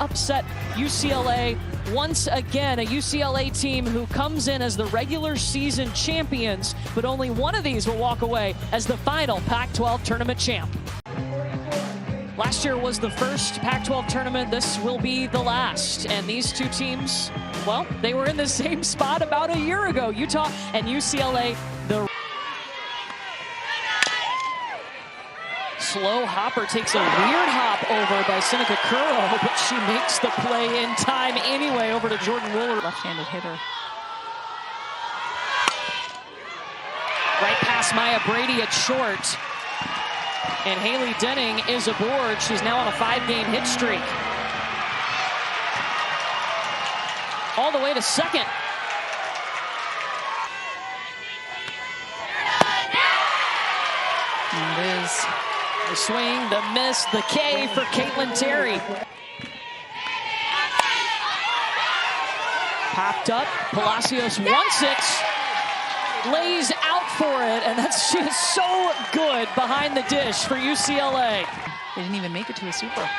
upset UCLA once again. A UCLA team who comes in as the regular season champions, but only one of these will walk away as the final Pac-12 tournament champ. Last year was the first Pac-12 tournament. This will be the last. And these two teams, well, they were in the same spot about a year ago. Utah and UCLA. The slow hopper takes a weird hop over by Seneca Curro, but she makes the play in time anyway over to Jordan Wooler. Left-handed hitter. Right past Maya Brady at short. And Haley Denning is aboard. She's now on a 5-game hit streak. All the way to second. And it is. The swing, the miss, the K for Caitlin Terry. Popped up. Palacios wants it. Lays out for it, and she is so good behind the dish for UCLA. They didn't even make it to a super.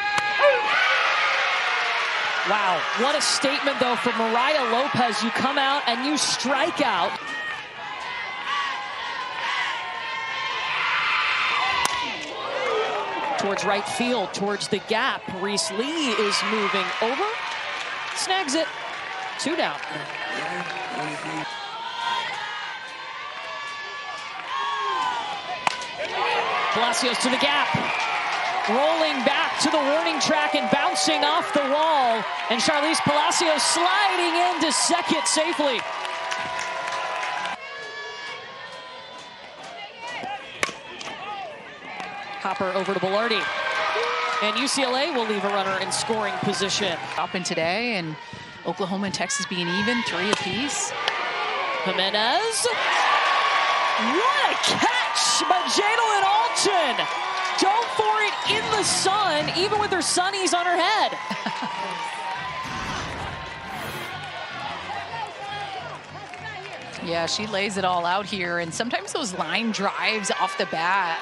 Wow, what a statement though for Mariah Lopez. You come out and you strike out. Towards right field, towards the gap. Reese Lee is moving over. Snags it. 2 down. Palacios to the gap. Rolling back to the warning track and bouncing off the wall. And Charlize Palacios sliding into second safely. Hopper over to Bellardi. And UCLA will leave a runner in scoring position. Open today, and Oklahoma and Texas being even, 3 apiece. Jimenez. What a catch by Jadalyn Alton. Dove for it in the sun, even with her sunnies on her head. Yeah, she lays it all out here, and sometimes those line drives off the bat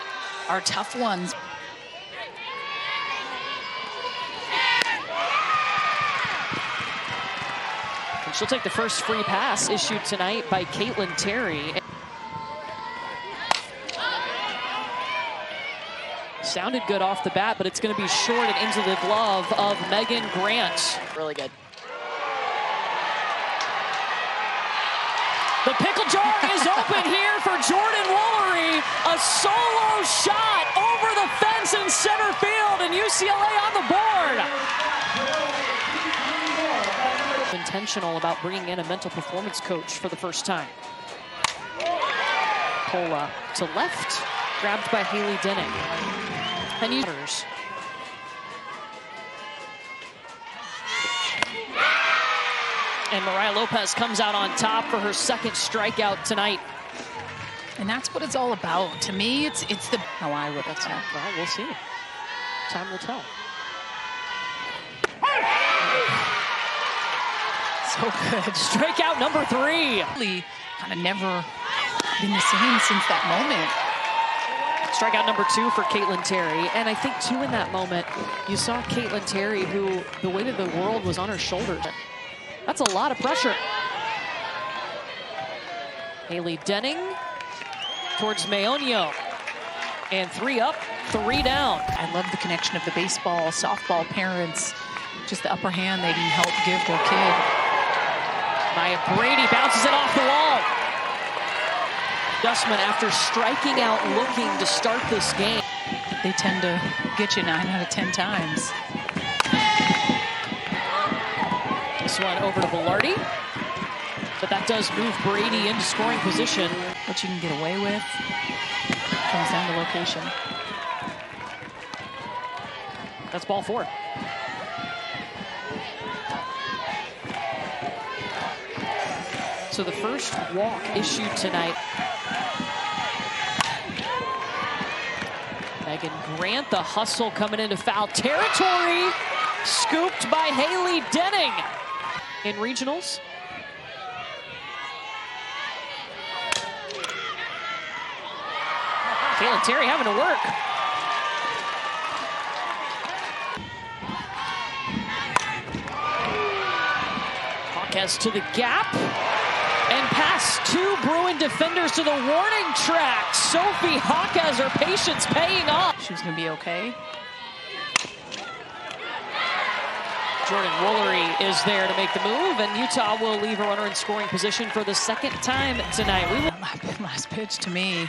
are tough ones. And she'll take the first free pass issued tonight by Caitlin Terry. Sounded good off the bat, but it's going to be short and into the glove of Megan Grant. Really good. The pickle jar is open here for Jordan Woolery. A solo shot over the fence in center field, and UCLA on the board. Intentional about bringing in a mental performance coach for the first time. Pull to left, grabbed by Haley Denning. And Mariah Lopez comes out on top for her second strikeout tonight. And that's what it's all about. To me, it's the how I would have said. Well, we'll see. Time will tell. So good. Strikeout number 3. Really kind of never been the same since that moment. Strikeout number 2 for Caitlin Terry. And I think, too, in that moment, you saw Caitlin Terry, who the weight of the world was on her shoulders. That's a lot of pressure. Haley Denning towards Maonio. And 3 up, 3 down. I love the connection of the baseball, softball parents. Just the upper hand they can help give their kid. Maya Brady bounces it off the wall. Dustman, after striking out looking to start this game. They tend to get you 9 out of 10 times. This one over to Bellardi. But that does move Brady into scoring position. What you can get away with comes down to location. That's ball 4. So the first walk issued tonight. Megan Grant, the hustle coming into foul territory. Scooped by Haley Denning. In regionals. Caitlin Terry having to work. Hawkes to the gap. And past two Bruin defenders to the warning track. Sophie Hawkes, her patience paying off. She was going to be okay. Jordan Woolery is there to make the move, and Utah will leave a runner in scoring position for the second time tonight. Last pitch to me.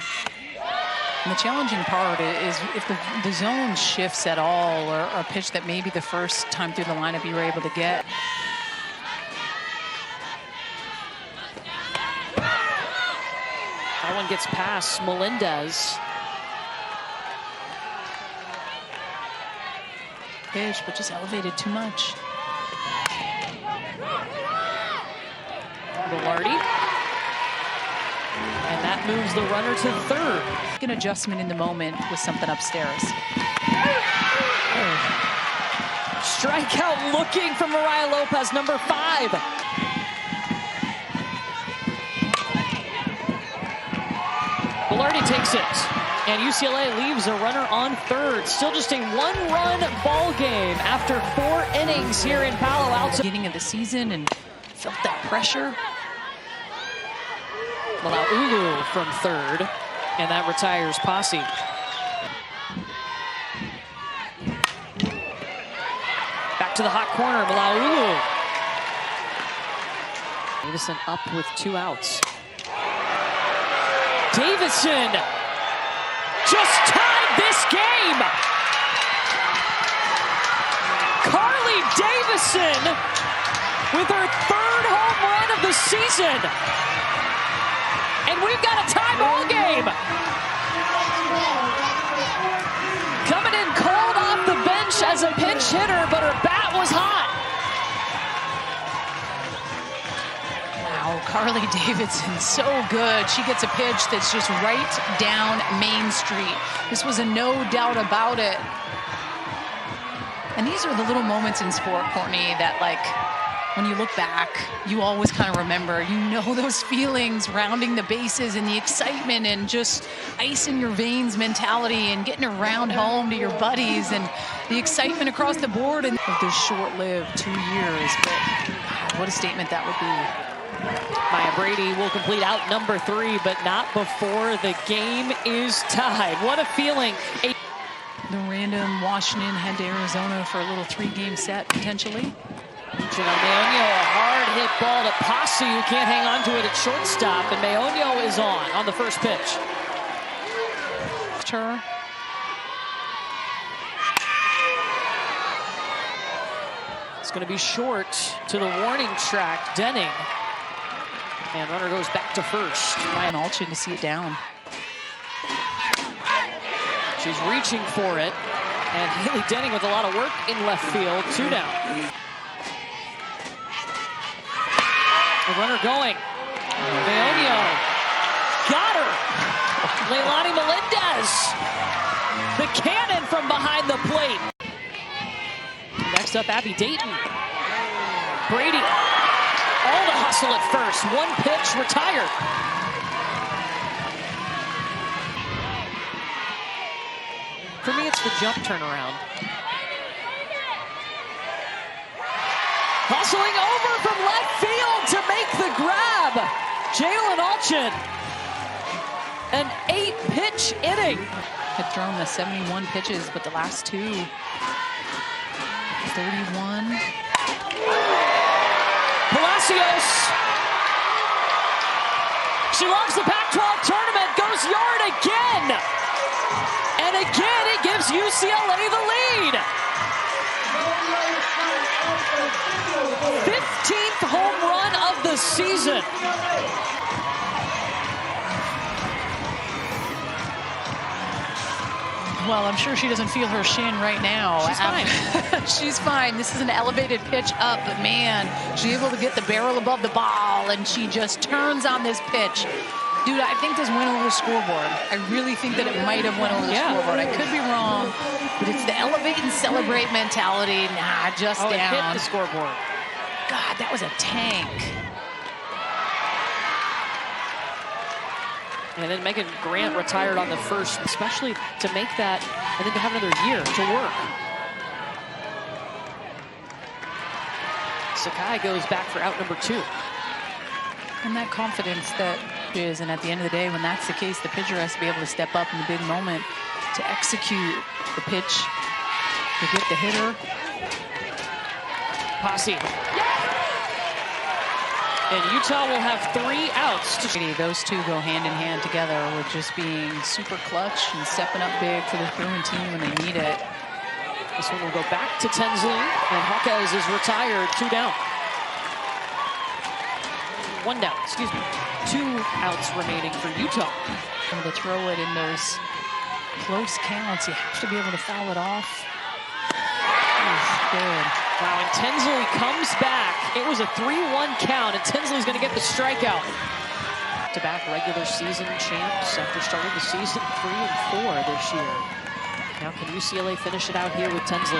And the challenging part is if the zone shifts at all, or a pitch that maybe the first time through the lineup you were able to get. That one gets past Melendez. Pitch, but just elevated too much. Velarde. And that moves the runner to third. An adjustment in the moment with something upstairs. Strikeout looking from Mariah Lopez, number 5. Velarde takes it, and UCLA leaves a runner on third. Still just a one-run ball game after 4 innings here in Palo Alto. Beginning of the season and felt that pressure. Malaulu from third, and that retires Posse. Back to the hot corner, Malaulu. Davison up with 2 outs. Davison just tied this game. Carly Davison with her 3rd home run of the season. And we've got a tie ball game. Coming in cold off the bench as a pinch hitter, but her bat was hot. Wow, Carly Davidson, so good. She gets a pitch that's just right down Main Street. This was a no doubt about it. And these are the little moments in sport, Courtney, that like, when you look back, you always kind of remember, you know, those feelings rounding the bases and the excitement and just ice in your veins mentality and getting around home to your buddies and the excitement across the board and of this short-lived 2 years. But God, what a statement that would be. Maya Brady will complete out number 3, but not before the game is tied. What a feeling. The random Washington head to Arizona for a little 3-game set, potentially. Maonio, a hard hit ball to Posse, who can't hang on to it at shortstop, and Maonio is on the first pitch. Her. It's going to be short to the warning track, Denning. And runner goes back to first. Ryan Alchin to see it down. She's reaching for it. And Haley Denning with a lot of work in left field. 2 down. The runner going. Maonio got her. Leilani Melendez. The cannon from behind the plate. Next up, Abby Dayton. Brady. All the hustle at first. 1 pitch, retired. For me, it's the jump turnaround. Hustling over from left field to make the grab. Jalen Alchin. An 8-pitch inning. Had thrown the 71 pitches, but the last 2, 31. Palacios. She loves the Pac-12 tournament. Goes yard again. And again, it gives UCLA the lead. 15th home run of the season. Well, I'm sure she doesn't feel her shin right now. She's fine. She's fine. This is an elevated pitch up, but man, she's able to get the barrel above the ball, and she just turns on this pitch. Dude, I think this went over the scoreboard. I really think that it might have went over the scoreboard. I could be wrong, but it's the elevate and celebrate mentality. Nah, just down. It hit the scoreboard. God, that was a tank. And then Megan Grant retired on the first, especially to make that, and then to have another year to work. Sakai goes back for out number 2. And that confidence that is, and at the end of the day, when that's the case, the pitcher has to be able to step up in the big moment to execute the pitch, to get the hitter. Posse. And Utah will have 3 outs. Those two go hand in hand together with just being super clutch and stepping up big for the Bruin team when they need it. This one will go back to Tinsley, and Hawkes is retired. 2 down. 1 down, excuse me. 2 outs remaining for Utah. To throw it in those close counts, you have to be able to foul it off. Good. Wow, and Tinsley comes back. It was a 3-1 count, and Tinsley's going to get the strikeout. Back-to-back regular season champs after starting the season 3-4 this year. Now can UCLA finish it out here with Tinsley?